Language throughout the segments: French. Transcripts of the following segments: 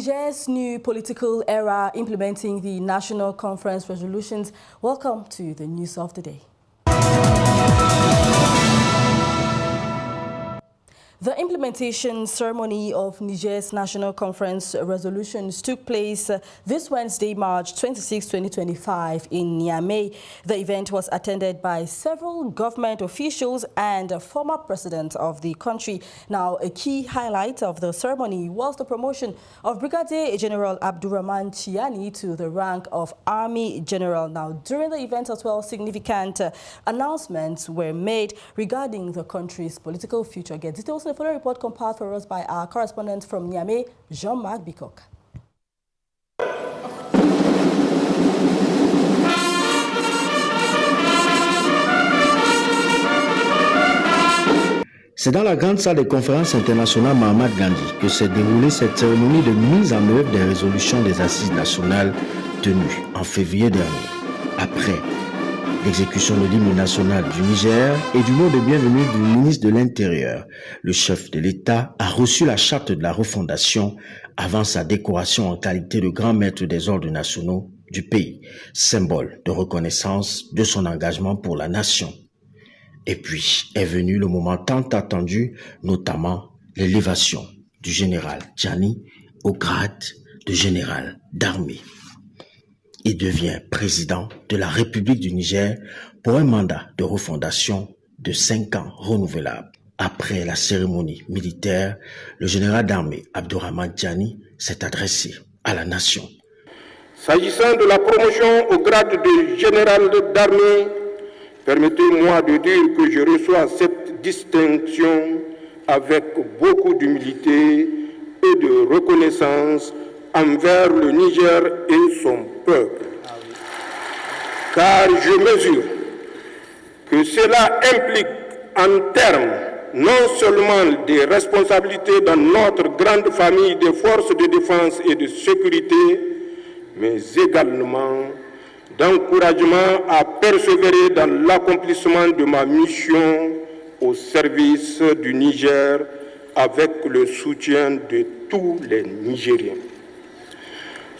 Niger's new political era implementing the National Conference resolutions. Welcome to the news of the day. The implementation ceremony of Niger's National Conference resolutions took place this Wednesday, March 26, 2025 in Niamey. The event was attended by several government officials and a former president of the country. Now, a key highlight of the ceremony was the promotion of Brigadier General Abdurrahman Chiani to the rank of Army General. Now, during the event as well, significant announcements were made regarding the country's political future. Get details. The following report compiled for us by our correspondent from Niamey, Jean-Marc Bikok. C'est dans la grande salle de conférence internationale Mahatma Gandhi que s'est déroulée cette cérémonie de mise en œuvre des résolutions des assises nationales tenues en février dernier. Après l'exécution de l'hymne national du Niger et du mot de bienvenue du ministre de l'Intérieur, le chef de l'État a reçu la charte de la refondation avant sa décoration en qualité de grand maître des ordres nationaux du pays, symbole de reconnaissance de son engagement pour la nation. Et puis est venu le moment tant attendu, notamment l'élévation du général Chiani au grade de général d'armée. Il devient président de la République du Niger pour un mandat de refondation de 5 ans renouvelable. Après la cérémonie militaire, le général d'armée Abdurrahman Chiani s'est adressé à la nation. S'agissant de la promotion au grade de général d'armée, permettez-moi de dire que je reçois cette distinction avec beaucoup d'humilité et de reconnaissance envers le Niger et son peuple. Car je mesure que cela implique en termes non seulement des responsabilités dans notre grande famille des forces de défense et de sécurité, mais également d'encouragement à persévérer dans l'accomplissement de ma mission au service du Niger avec le soutien de tous les Nigériens.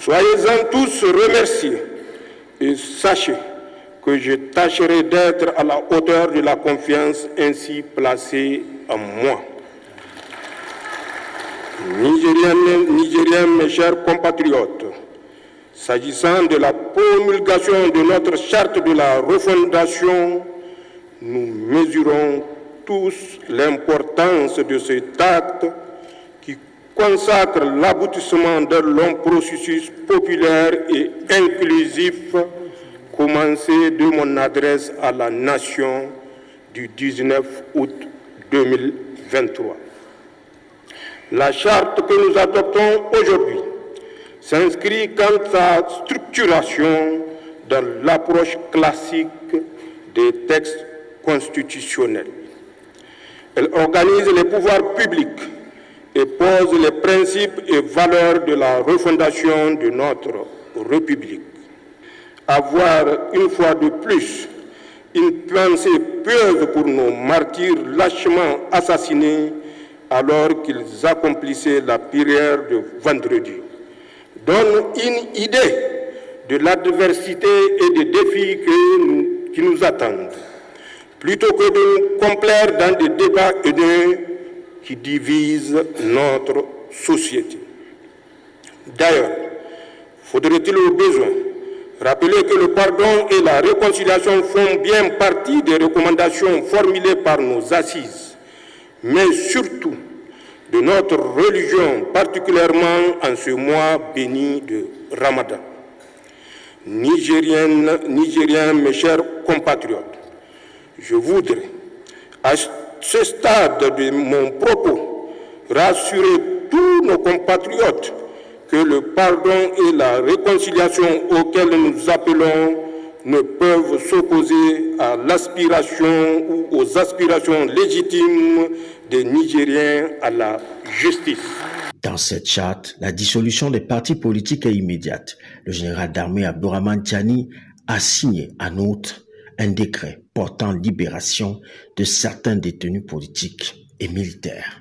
Soyez-en tous remerciés et sachez que je tâcherai d'être à la hauteur de la confiance ainsi placée en moi. Nigériens, mes chers compatriotes, s'agissant de la promulgation de notre charte de la refondation, nous mesurons tous l'importance de cet acte qui consacre l'aboutissement d'un long processus populaire et inclusif commencé de mon adresse à la nation du 19 août 2023. La charte que nous adoptons aujourd'hui s'inscrit quant à sa structuration dans l'approche classique des textes constitutionnels. Elle organise les pouvoirs publics et pose les principes et valeurs de la refondation de notre République. Avoir une fois de plus une pensée pieuse pour nos martyrs lâchement assassinés alors qu'ils accomplissaient la prière de vendredi donne une idée de l'adversité et des défis qui nous attendent, plutôt que de nous complaire dans des débats haineux qui divisent notre société. D'ailleurs, faudrait-il au besoin rappeler que le pardon et la réconciliation font bien partie des recommandations formulées par nos assises, mais surtout de notre religion, particulièrement en ce mois béni de Ramadan. Nigériens, mes chers compatriotes, je voudrais, à ce stade de mon propos, rassurer tous nos compatriotes que le pardon et la réconciliation auxquels nous appelons ne peuvent s'opposer à l'aspiration ou aux aspirations légitimes des Nigériens à la justice. Dans cette charte, la dissolution des partis politiques est immédiate. Le général d'armée Abdurrahman Chiani a signé en outre un décret portant libération de certains détenus politiques et militaires.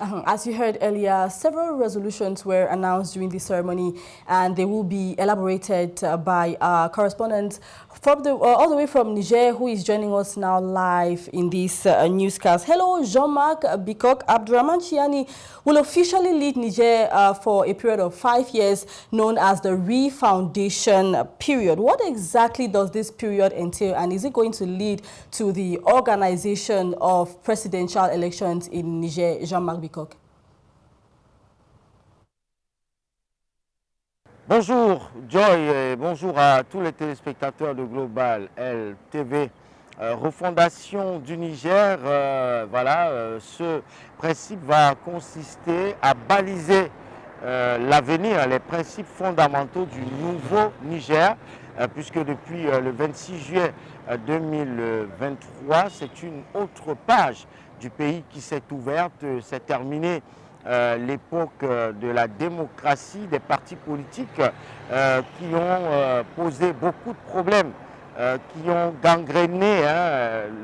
As you heard earlier, several resolutions were announced during the ceremony, and they will be elaborated by our correspondent from all the way from Niger, who is joining us now live in this newscast. Hello, Jean-Marc Bikok. Abdourahmane Tchiani will officially lead Niger for a period of 5 years, known as the Re-Foundation period. What exactly does this period entail, and is it going to lead to the organization of presidential elections in Niger? Jean-Marc Bikok. Bonjour Joy et bonjour à tous les téléspectateurs de Global LTV. Refondation du Niger, ce principe va consister à baliser l'avenir, les principes fondamentaux du nouveau Niger, puisque depuis le 26 juillet 2023, c'est une autre page du pays qui s'est ouverte, s'est terminée l'époque de la démocratie, des partis politiques qui ont posé beaucoup de problèmes, qui ont gangréné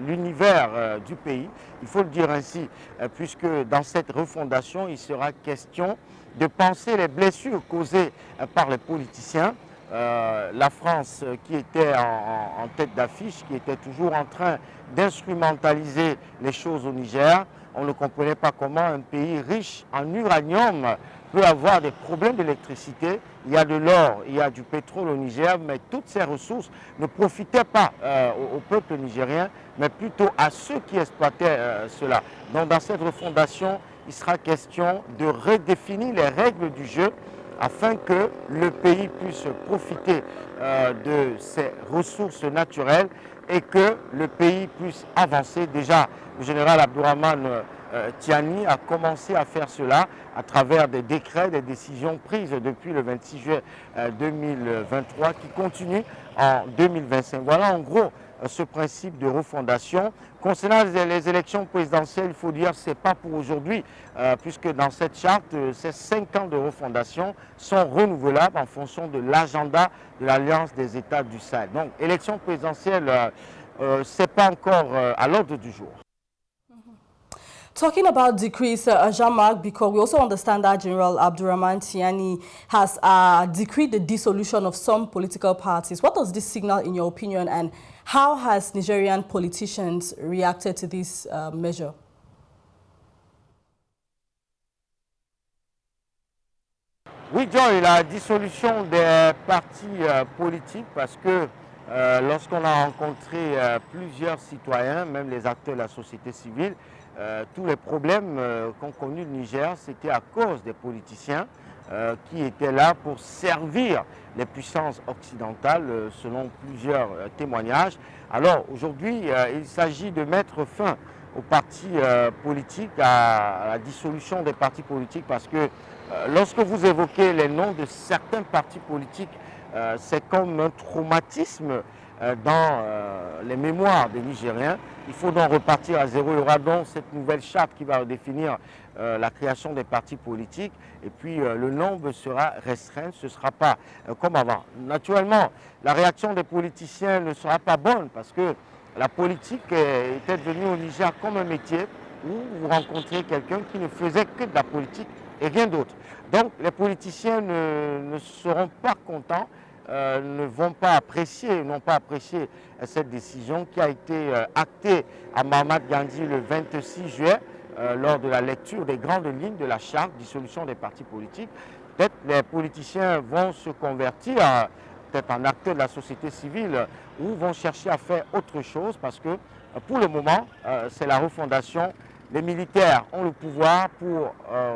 l'univers du pays. Il faut le dire ainsi, puisque dans cette refondation, il sera question de penser les blessures causées par les politiciens. La France qui était en tête d'affiche, qui était toujours en train d'instrumentaliser les choses au Niger. On ne comprenait pas comment un pays riche en uranium peut avoir des problèmes d'électricité. Il y a de l'or, il y a du pétrole au Niger, mais toutes ces ressources ne profitaient pas au peuple nigérien, mais plutôt à ceux qui exploitaient cela. Donc dans cette refondation, il sera question de redéfinir les règles du jeu afin que le pays puisse profiter de ses ressources naturelles et que le pays puisse avancer. Déjà, le général Abdourahmane Tchiani a commencé à faire cela à travers des décrets, des décisions prises depuis le 26 juillet 2023 qui continuent en 2025. Voilà en gros ce principe de refondation. Concernant les élections présidentielles, il faut dire que ce n'est pas pour aujourd'hui, puisque dans cette charte, ces 5 ans de refondation sont renouvelables en fonction de l'agenda de l'Alliance des États du Sahel. Donc, élection présidentielle, ce n'est pas encore à l'ordre du jour. Talking about decrees, Jean-Marc, because we also understand that General Abdourahmane Tchiani has decreed the dissolution of some political parties. What does this signal in your opinion, and how has Nigerian politicians reacted to this measure? Oui, Joy, la dissolution des partis politiques, parce que lorsqu'on a rencontré plusieurs citoyens, même les acteurs de la société civile, tous les problèmes qu'ont connus le Niger, c'était à cause des politiciens qui étaient là pour servir les puissances occidentales, selon plusieurs témoignages. Alors aujourd'hui, il s'agit de mettre fin aux partis politiques, à la dissolution des partis politiques, parce que lorsque vous évoquez les noms de certains partis politiques, c'est comme un traumatisme dans les mémoires des Nigériens. Il faut donc repartir à zéro. Il y aura donc cette nouvelle charte qui va définir la création des partis politiques, et puis le nombre sera restreint, ce ne sera pas comme avant. Naturellement, la réaction des politiciens ne sera pas bonne, parce que la politique était devenue au Niger comme un métier où vous rencontrez quelqu'un qui ne faisait que de la politique et rien d'autre. Donc les politiciens ne seront pas contents, ne vont pas apprécier, n'ont pas apprécié cette décision qui a été actée à Mahamat Gandhi le 26 juillet lors de la lecture des grandes lignes de la charte dissolution des partis politiques. Peut-être les politiciens vont se convertir peut-être en acteurs de la société civile ou vont chercher à faire autre chose, parce que pour le moment, c'est la refondation. Les militaires ont le pouvoir pour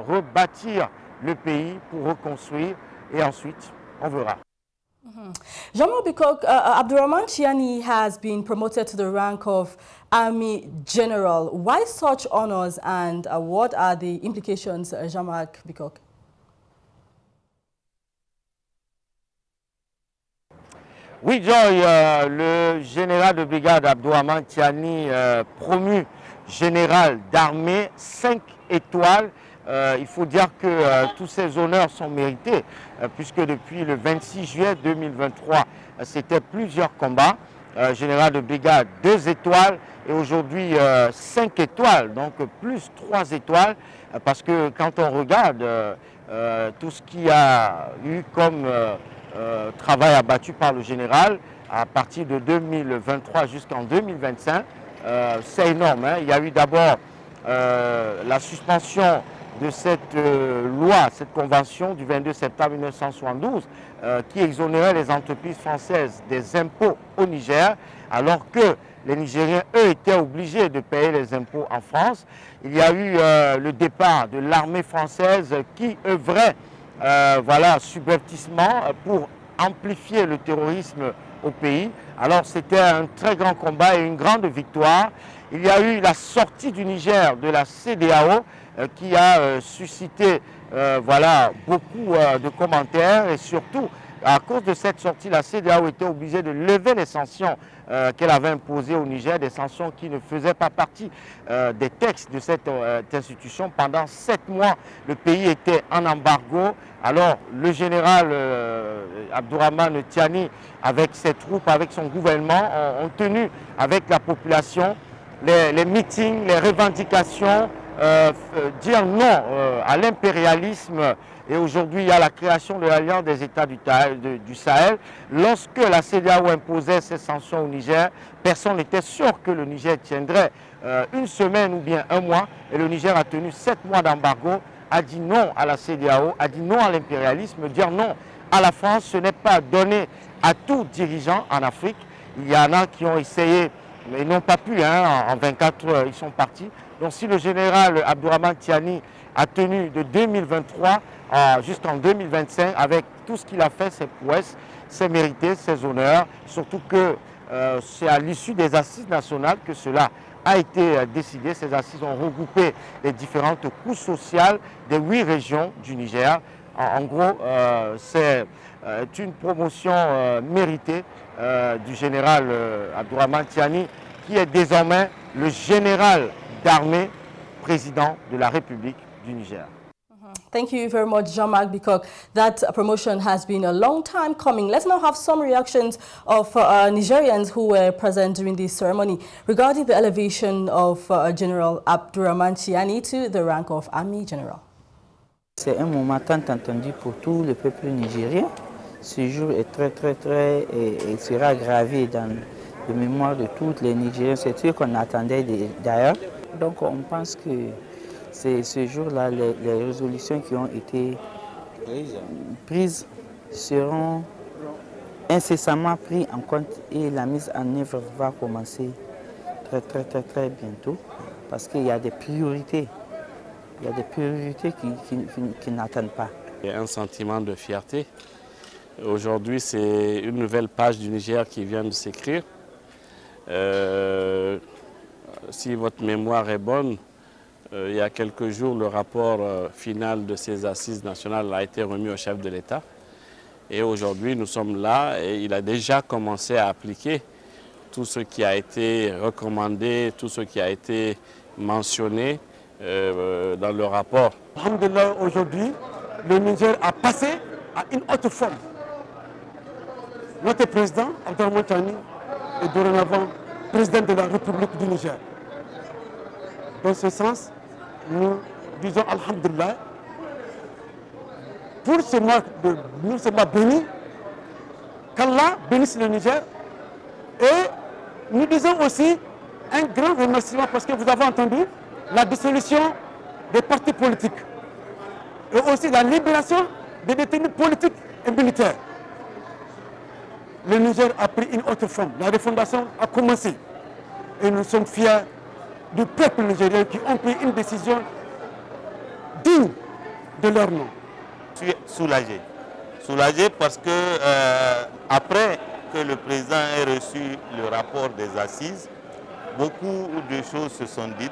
rebâtir le pays, pour reconstruire, et ensuite, on verra. Jean-Marc Bikok, Abdourahmane Tchiani has been promoted to the rank of Army General. Why such honors, and what are the implications, Jean-Marc Bikok? Oui, Joy, le général de brigade Abdourahmane Tchiani, promu général d'armée, 5 étoiles. Il faut dire que tous ces honneurs sont mérités, puisque depuis le 26 juillet 2023, c'était plusieurs combats. général de brigade 2 étoiles et aujourd'hui 5 étoiles, donc plus 3 étoiles, parce que quand on regarde tout ce qu'il y a eu comme travail abattu par le général à partir de 2023 jusqu'en 2025, c'est énorme, hein. Il y a eu d'abord la suspension de cette loi, cette convention du 22 septembre 1972 qui exonérait les entreprises françaises des impôts au Niger, alors que les Nigériens, eux, étaient obligés de payer les impôts en France. Il y a eu le départ de l'armée française qui œuvrait subrepticement pour amplifier le terrorisme au pays. Alors c'était un très grand combat et une grande victoire. Il y a eu la sortie du Niger de la CEDEAO qui a suscité beaucoup de commentaires et surtout à cause de cette sortie, la CEDEAO était obligée de lever les sanctions qu'elle avait imposées au Niger, des sanctions qui ne faisaient pas partie des textes de cette institution. Pendant 7 mois, le pays était en embargo. Alors le général Abdourahmane Tiani, avec ses troupes, avec son gouvernement, ont tenu avec la population les meetings, les revendications, dire non à l'impérialisme. Et aujourd'hui, il y a la création de l'Alliance des États du Sahel. Lorsque la CEDEAO imposait ces sanctions au Niger, personne n'était sûr que le Niger tiendrait une semaine ou bien un mois. Et le Niger a tenu 7 mois d'embargo, a dit non à la CEDEAO, a dit non à l'impérialisme. Dire non à la France, ce n'est pas donné à tout dirigeant en Afrique. Il y en a qui ont essayé, mais ils n'ont pas pu, hein, en 24 heures, ils sont partis. Donc si le général Abdourahmane Tiani a tenu de 2023 jusqu'en 2025, avec tout ce qu'il a fait, ses prouesses, ses mérités, ses honneurs, surtout que c'est à l'issue des assises nationales que cela a été décidé. Ces assises ont regroupé les différentes couches sociales des 8 régions du Niger. En gros, c'est une promotion méritée du général Abdourahmane Tiani, qui est désormais le général d'armée président de la République du Niger. Thank you very much, Jean-Marc Bikok. That promotion has been a long time coming. Let's now have some reactions of Nigerians who were present during this ceremony regarding the elevation of General Abdourahmane Tiani to the rank of Army General. C'est un moment tant attendu pour tout le peuple nigérien. Ce jour est très et sera gravé dans la mémoire de tous les Nigériens. C'est ce qu'on attendait d'ailleurs. Donc on pense que c'est ce jour-là, les résolutions qui ont été prises seront incessamment prises en compte et la mise en œuvre va commencer très bientôt parce qu'il y a des priorités. Il y a des priorités qui n'attendent pas. Il y a un sentiment de fierté. Aujourd'hui, c'est une nouvelle page du Niger qui vient de s'écrire. Si votre mémoire est bonne, il y a quelques jours, le rapport final de ces assises nationales a été remis au chef de l'État. Et aujourd'hui, nous sommes là et il a déjà commencé à appliquer tout ce qui a été recommandé, tout ce qui a été mentionné dans le rapport. Alhamdulillah, aujourd'hui, le Niger a passé à une autre forme. Notre président, Abdourahmane Tiani, est dorénavant président de la République du Niger. Dans ce sens, nous disons Alhamdulillah pour ce mois béni, qu'Allah bénisse le Niger. Et nous disons aussi un grand remerciement parce que vous avez entendu la dissolution des partis politiques et aussi la libération des détenus politiques et militaires. Le Niger a pris une autre forme. La refondation a commencé. Et nous sommes fiers du peuple nigérien qui ont pris une décision digne de leur nom. Je suis soulagé. Soulagé parce que après que le président ait reçu le rapport des assises, beaucoup de choses se sont dites,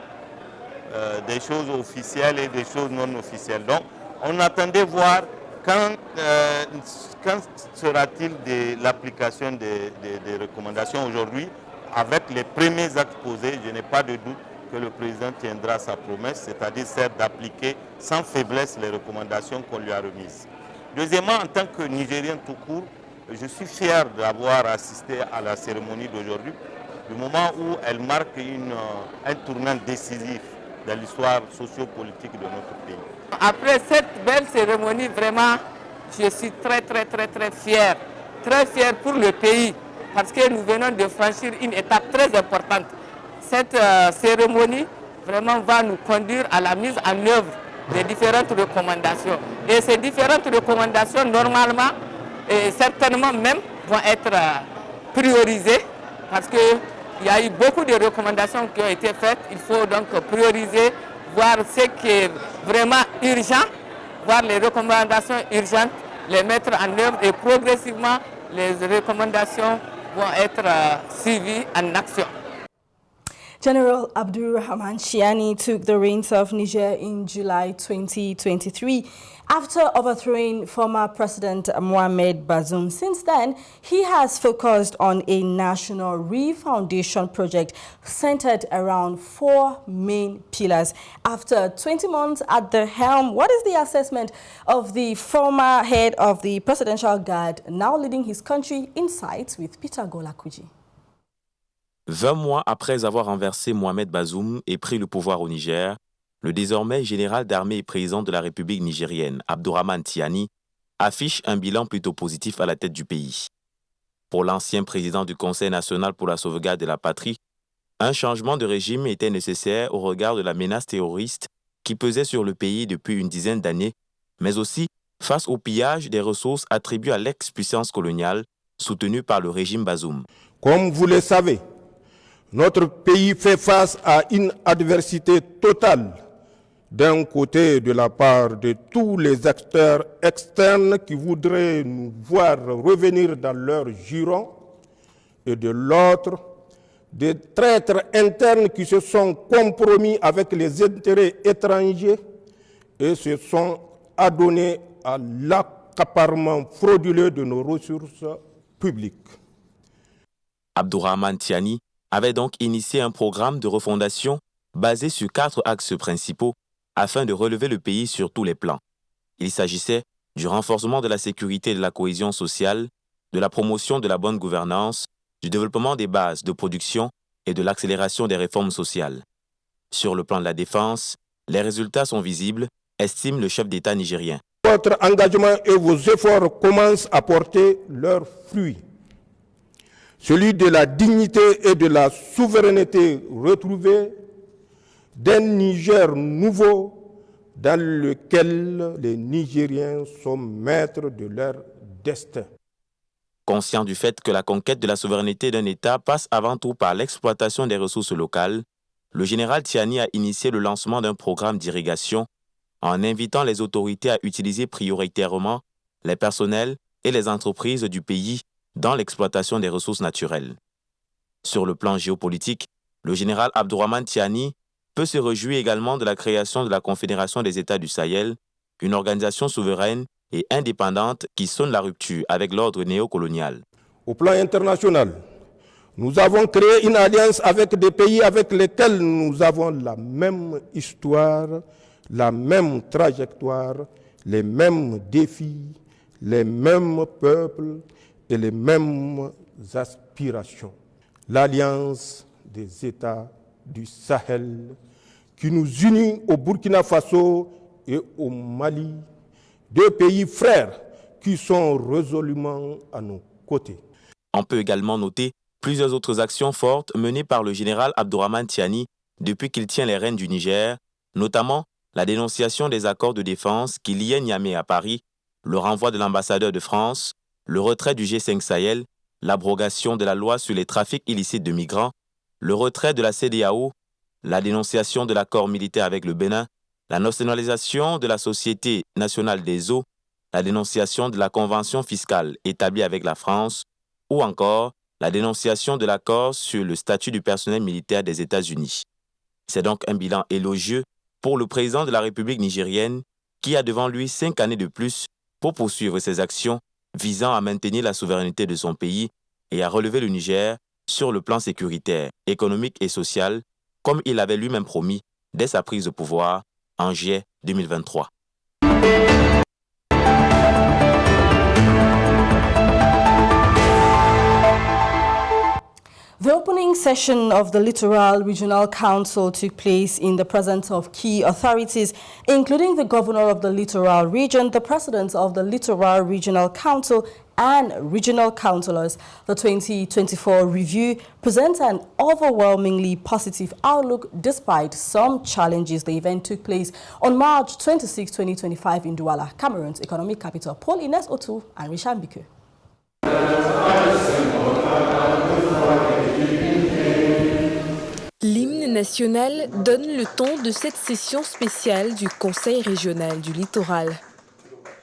des choses officielles et des choses non officielles. Donc on attendait voir quand sera-t-il de l'application des recommandations aujourd'hui. Avec les premiers actes posés, je n'ai pas de doute que le président tiendra sa promesse, c'est-à-dire celle d'appliquer sans faiblesse les recommandations qu'on lui a remises. Deuxièmement, en tant que Nigérien tout court, je suis fier d'avoir assisté à la cérémonie d'aujourd'hui, du moment où elle marque un tournant décisif dans l'histoire sociopolitique de notre pays. Après cette belle cérémonie, vraiment, je suis très fier. Très fier pour le pays, parce que nous venons de franchir une étape très importante. Cette cérémonie vraiment va nous conduire à la mise en œuvre des différentes recommandations. Et ces différentes recommandations, normalement, et certainement même, vont être priorisées, parce qu'il y a eu beaucoup de recommandations qui ont été faites. Il faut donc prioriser, voir ce qui est vraiment urgent, voir les recommandations urgentes, les mettre en œuvre et progressivement les recommandations vont être suivies en action. General Abdurrahman Chiani took the reins of Niger in July 2023 after overthrowing former President Mohamed Bazoum. Since then, he has focused on a national refoundation project centered around 4 main pillars. After 20 months at the helm, what is the assessment of the former head of the Presidential Guard now leading his country? Insights with Peter Golakuji. 20 mois après avoir renversé Mohamed Bazoum et pris le pouvoir au Niger, le désormais général d'armée et président de la République nigérienne, Abdurrahman Chiani, affiche un bilan plutôt positif à la tête du pays. Pour l'ancien président du Conseil national pour la sauvegarde de la patrie, un changement de régime était nécessaire au regard de la menace terroriste qui pesait sur le pays depuis une dizaine d'années, mais aussi face au pillage des ressources attribuées à l'ex-puissance coloniale soutenue par le régime Bazoum. Comme vous le savez, notre pays fait face à une adversité totale, d'un côté de la part de tous les acteurs externes qui voudraient nous voir revenir dans leur giron, et de l'autre, des traîtres internes qui se sont compromis avec les intérêts étrangers et se sont adonnés à l'accaparement frauduleux de nos ressources publiques. Abdurrahman Chiani avait donc initié un programme de refondation basé sur 4 axes principaux afin de relever le pays sur tous les plans. Il s'agissait du renforcement de la sécurité et de la cohésion sociale, de la promotion de la bonne gouvernance, du développement des bases de production et de l'accélération des réformes sociales. Sur le plan de la défense, les résultats sont visibles, estime le chef d'État nigérien. Votre engagement et vos efforts commencent à porter leurs fruits. Celui de la dignité et de la souveraineté retrouvée, d'un Niger nouveau dans lequel les Nigériens sont maîtres de leur destin. Conscient du fait que la conquête de la souveraineté d'un État passe avant tout par l'exploitation des ressources locales, le général Chiani a initié le lancement d'un programme d'irrigation en invitant les autorités à utiliser prioritairement les personnels et les entreprises du pays dans l'exploitation des ressources naturelles. Sur le plan géopolitique, le général Abdurrahman Chiani peut se réjouir également de la création de la Confédération des États du Sahel, une organisation souveraine et indépendante qui sonne la rupture avec l'ordre néocolonial. Au plan international, nous avons créé une alliance avec des pays avec lesquels nous avons la même histoire, la même trajectoire, les mêmes défis, les mêmes peuples et les mêmes aspirations. L'Alliance des États du Sahel qui nous unit au Burkina Faso et au Mali, 2 pays frères qui sont résolument à nos côtés. On peut également noter plusieurs autres actions fortes menées par le général Abdurrahman Chiani depuis qu'il tient les rênes du Niger, notamment la dénonciation des accords de défense qui liaient Niamey à Paris, le renvoi de l'ambassadeur de France, le retrait du G5 Sahel, l'abrogation de la loi sur les trafics illicites de migrants, le retrait de la CEDEAO, la dénonciation de l'accord militaire avec le Bénin, la nationalisation de la Société nationale des eaux, la dénonciation de la convention fiscale établie avec la France, ou encore la dénonciation de l'accord sur le statut du personnel militaire des États-Unis. C'est donc un bilan élogieux pour le président de la République nigérienne qui a devant lui 5 années de plus pour poursuivre ses actions visant à maintenir la souveraineté de son pays et à relever le Niger sur le plan sécuritaire, économique et social, comme il avait lui-même promis dès sa prise de pouvoir en juillet 2023. The opening session of the Littoral Regional Council took place in the presence of key authorities, including the governor of the Littoral Region, the president of the Littoral Regional Council, and regional councillors. The 2024 review presents an overwhelmingly positive outlook despite some challenges. The event took place on March 26, 2025 in Douala, Cameroon's economic capital. Paul Ines Otu and Richard Biku. L'hymne national donne le ton de cette session spéciale du Conseil régional du littoral.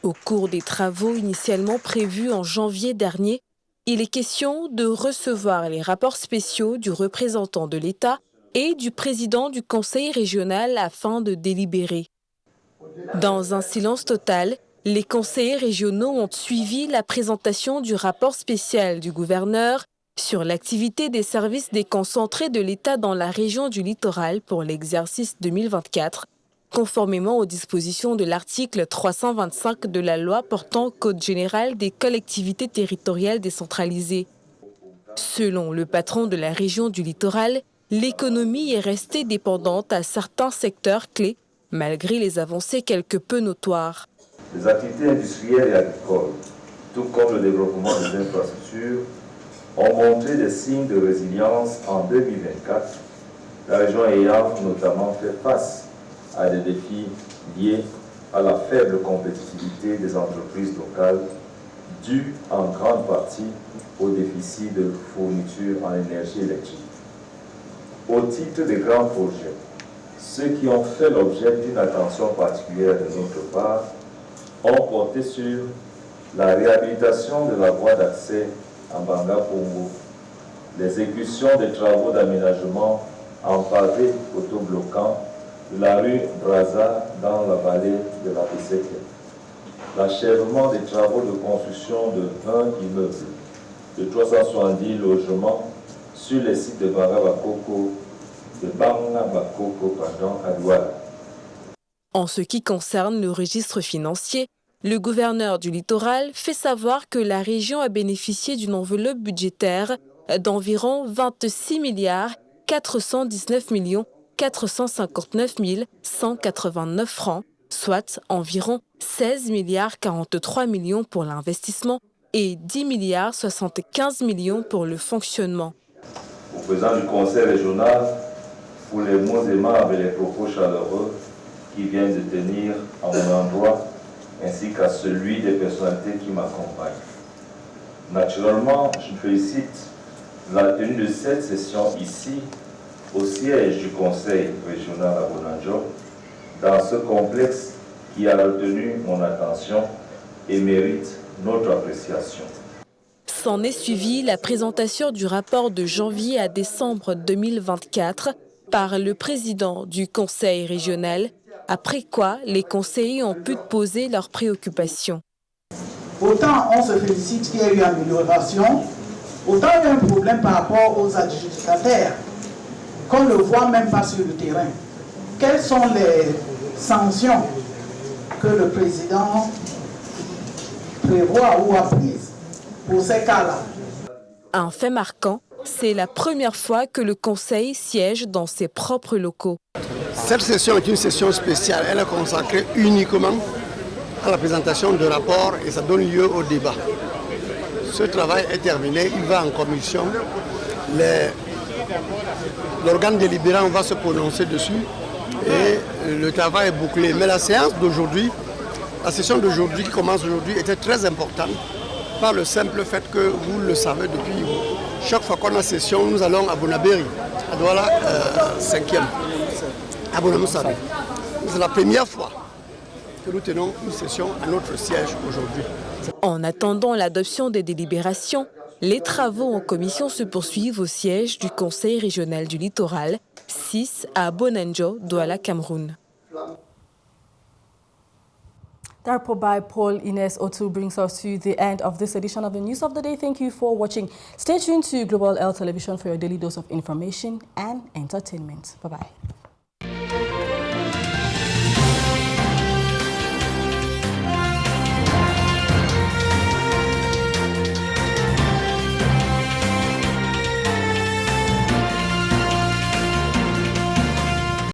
Au cours des travaux initialement prévus en janvier dernier, il est question de recevoir les rapports spéciaux du représentant de l'État et du président du Conseil régional afin de délibérer. Dans un silence total, les conseillers régionaux ont suivi la présentation du rapport spécial du gouverneur sur l'activité des services déconcentrés de l'État dans la région du littoral pour l'exercice 2024, conformément aux dispositions de l'article 325 de la loi portant Code général des collectivités territoriales décentralisées. Selon le patron de la région du littoral, l'économie est restée dépendante à certains secteurs clés, malgré les avancées quelque peu notoires. Les activités industrielles et agricoles, tout comme le développement des infrastructures, ont montré des signes de résilience en 2024, la région ayant notamment fait face à des défis liés à la faible compétitivité des entreprises locales, due en grande partie au déficit de fourniture en énergie électrique. Au titre des grands projets, ceux qui ont fait l'objet d'une attention particulière de notre part ont porté sur la réhabilitation de la voie d'accès en Banga-Pongo, l'exécution des travaux d'aménagement en pavé autobloquant de la rue Braza dans la vallée de la Bisseke, l'achèvement des travaux de construction de 20 immeubles de 370 logements sur les sites de Banga-Bakoko, à Douala. En ce qui concerne le registre financier, le gouverneur du littoral fait savoir que la région a bénéficié d'une enveloppe budgétaire d'environ 26 milliards 419 459 189 francs, soit environ 16 milliards 43 millions pour l'investissement et 10 milliards 75 millions pour le fonctionnement. Au président du conseil régional, pour les mots aimables et les propos chaleureux qui viennent de tenir à mon endroit, ainsi qu'à celui des personnalités qui m'accompagnent. Naturellement, je félicite la tenue de cette session ici, au siège du Conseil régional à Bonanjo, dans ce complexe qui a retenu mon attention et mérite notre appréciation. S'en est suivi la présentation du rapport de janvier à décembre 2024 par le président du Conseil régional, après quoi les conseillers ont pu poser leurs préoccupations. Autant on se félicite qu'il y ait eu amélioration, autant il y a un problème par rapport aux adjudicataires, qu'on ne voit même pas sur le terrain. Quelles sont les sanctions que le président prévoit ou a prises pour ces cas-là? Un fait marquant, c'est la première fois que le Conseil siège dans ses propres locaux. Cette session est une session spéciale. Elle est consacrée uniquement à la présentation de rapports et ça donne lieu au débat. Ce travail est terminé, il va en commission. L'organe délibérant va se prononcer dessus et le travail est bouclé. Mais la séance d'aujourd'hui, la session d'aujourd'hui qui commence aujourd'hui était très importante par le simple fait que vous le savez depuis chaque fois qu'on a session, nous allons à Bonabéry, à Douala 5e, à Bonamoussabé. C'est la première fois que nous tenons une session à notre siège aujourd'hui. En attendant l'adoption des délibérations, les travaux en commission se poursuivent au siège du Conseil régional du littoral, 6 à Bonanjo, Douala, Cameroun. That report by Paul Ines Otu brings us to the end of this edition of the News of the Day. Thank you for watching. Stay tuned to Global L Television for your daily dose of information and entertainment. Bye-bye.